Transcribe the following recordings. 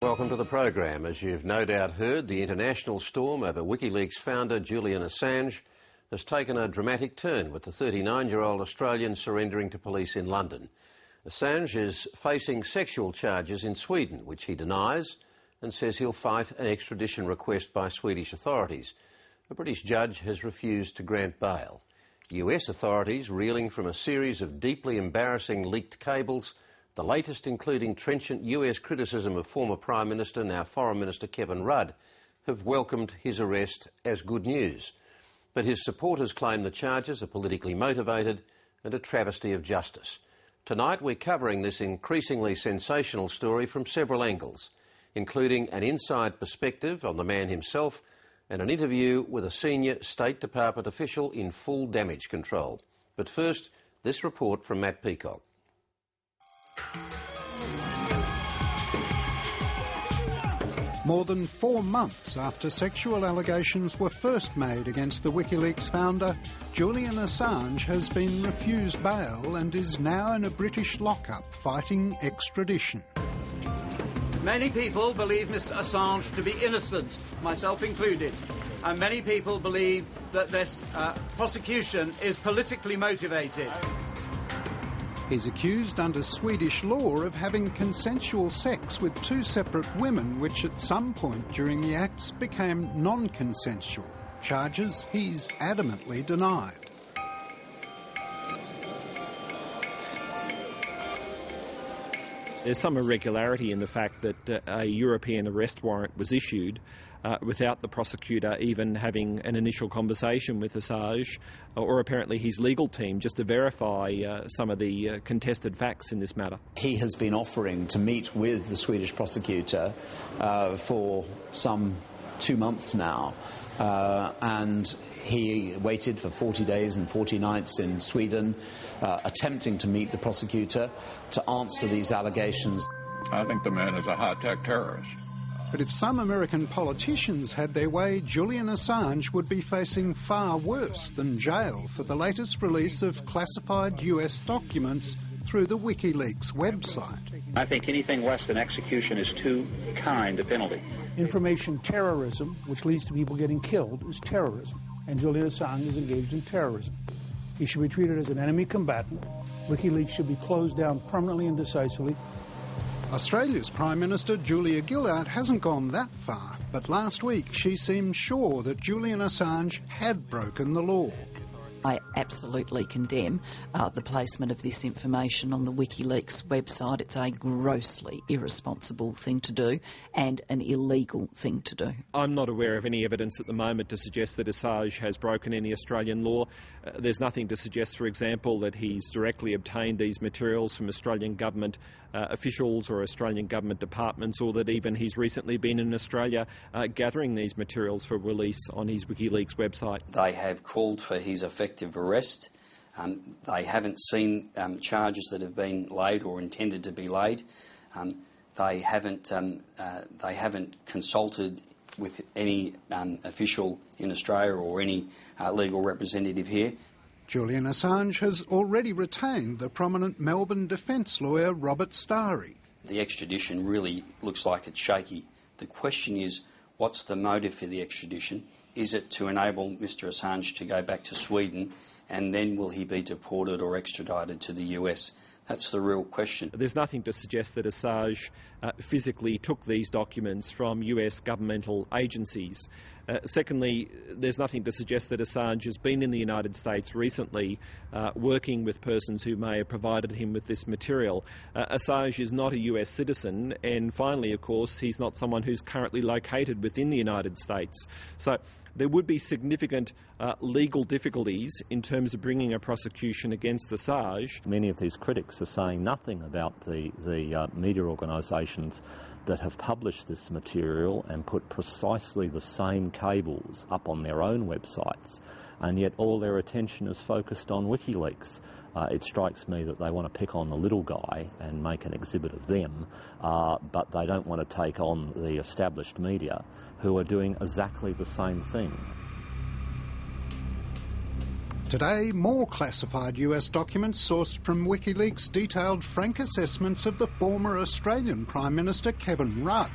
Welcome to the program. As you've no doubt heard, the international storm over Wikileaks founder Julian Assange has taken a dramatic turn, with the 39-year-old Australian surrendering to police in London. Assange is facing sexual charges in Sweden, which he denies, and says he'll fight an extradition request by Swedish authorities. A British judge has refused to grant bail. US authorities reeling from a series of deeply embarrassing leaked cables, the latest including trenchant US criticism of former Prime Minister, now Foreign Minister Kevin Rudd, have welcomed his arrest as good news. But his supporters claim the charges are politically motivated and a travesty of justice. Tonight we're covering this increasingly sensational story from several angles, including an inside perspective on the man himself and an interview with a senior State Department official in full damage control. But first, this report from Matt Peacock. More than 4 months after sexual allegations were first made against the Wikileaks founder, Julian Assange has been refused bail and is now in a British lockup fighting extradition. Many people believe Mr. Assange to be innocent, myself included, and many people believe that this prosecution is politically motivated. He's accused under Swedish law of having consensual sex with 2 separate women, which at some point during the acts became non-consensual. Charges he's adamantly denied. There's some irregularity in the fact that a European arrest warrant was issued without the prosecutor even having an initial conversation with Assange, or apparently his legal team, just to verify some of the contested facts in this matter. He has been offering to meet with the Swedish prosecutor for some 2 months now, and he waited for 40 days and 40 nights in Sweden, attempting to meet the prosecutor to answer these allegations. I think the man is a high-tech terrorist. But if some American politicians had their way, Julian Assange would be facing far worse than jail for the latest release of classified US documents through the Wikileaks website. I think anything less than execution is too kind a penalty. Information terrorism, which leads to people getting killed, is terrorism. And Julian Assange is engaged in terrorism. He should be treated as an enemy combatant. Wikileaks should be closed down permanently and decisively. Australia's Prime Minister Julia Gillard hasn't gone that far, but last week she seemed sure that Julian Assange had broken the law. I absolutely condemn the placement of this information on the Wikileaks website. It's a grossly irresponsible thing to do and an illegal thing to do. I'm not aware of any evidence at the moment to suggest that Assange has broken any Australian law. There's nothing to suggest, for example, that he's directly obtained these materials from Australian government officials or Australian government departments, or that even he's recently been in Australia gathering these materials for release on his Wikileaks website. They have called for his effective arrest. They haven't seen charges that have been laid or intended to be laid. They haven't consulted with any official in Australia or any legal representative here. Julian Assange has already retained the prominent Melbourne defence lawyer Robert Starry. The extradition really looks like it's shaky. The question is, what's the motive for the extradition? Is it to enable Mr Assange to go back to Sweden, and then will he be deported or extradited to the US? That's the real question. There's nothing to suggest that Assange physically took these documents from US governmental agencies. Secondly, there's nothing to suggest that Assange has been in the United States recently working with persons who may have provided him with this material. Assange is not a US citizen, and finally, of course, he's not someone who's currently located within the United States. So there would be significant legal difficulties in terms of bringing a prosecution against Assange. Many of these critics are saying nothing about the media organisations that have published this material and put precisely the same cables up on their own websites, and yet all their attention is focused on WikiLeaks. It strikes me that they want to pick on the little guy and make an exhibit of them, but they don't want to take on the established media, who are doing exactly the same thing. Today, more classified US documents sourced from Wikileaks detailed frank assessments of the former Australian Prime Minister Kevin Rudd,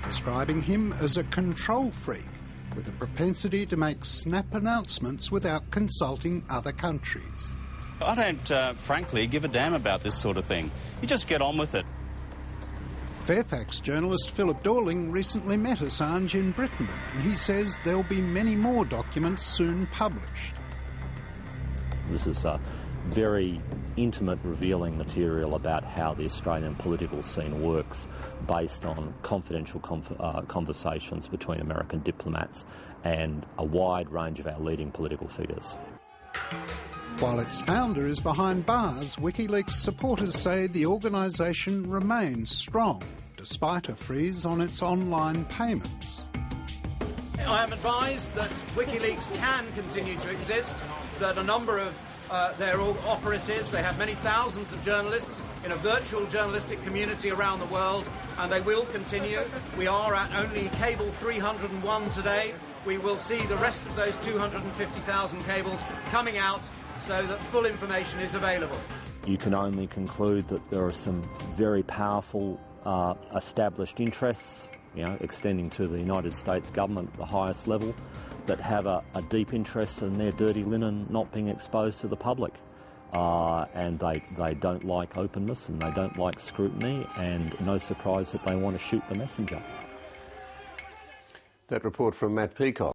describing him as a control freak with a propensity to make snap announcements without consulting other countries. I don't, frankly, give a damn about this sort of thing. You just get on with it. Fairfax journalist Philip Dorling recently met Assange in Britain, and he says there'll be many more documents soon published. This is very intimate, revealing material about how the Australian political scene works, based on confidential conversations between American diplomats and a wide range of our leading political figures. While its founder is behind bars, WikiLeaks supporters say the organisation remains strong, despite a freeze on its online payments. I am advised that WikiLeaks can continue to exist, that a number of their operatives, they have many thousands of journalists in a virtual journalistic community around the world, and they will continue. We are at only cable 301 today. We will see the rest of those 250,000 cables coming out so that full information is available. You can only conclude that there are some very powerful established interests, extending to the United States government at the highest level, that have a deep interest in their dirty linen not being exposed to the public. And they don't like openness, and they don't like scrutiny, and no surprise that they want to shoot the messenger. That report from Matt Peacock.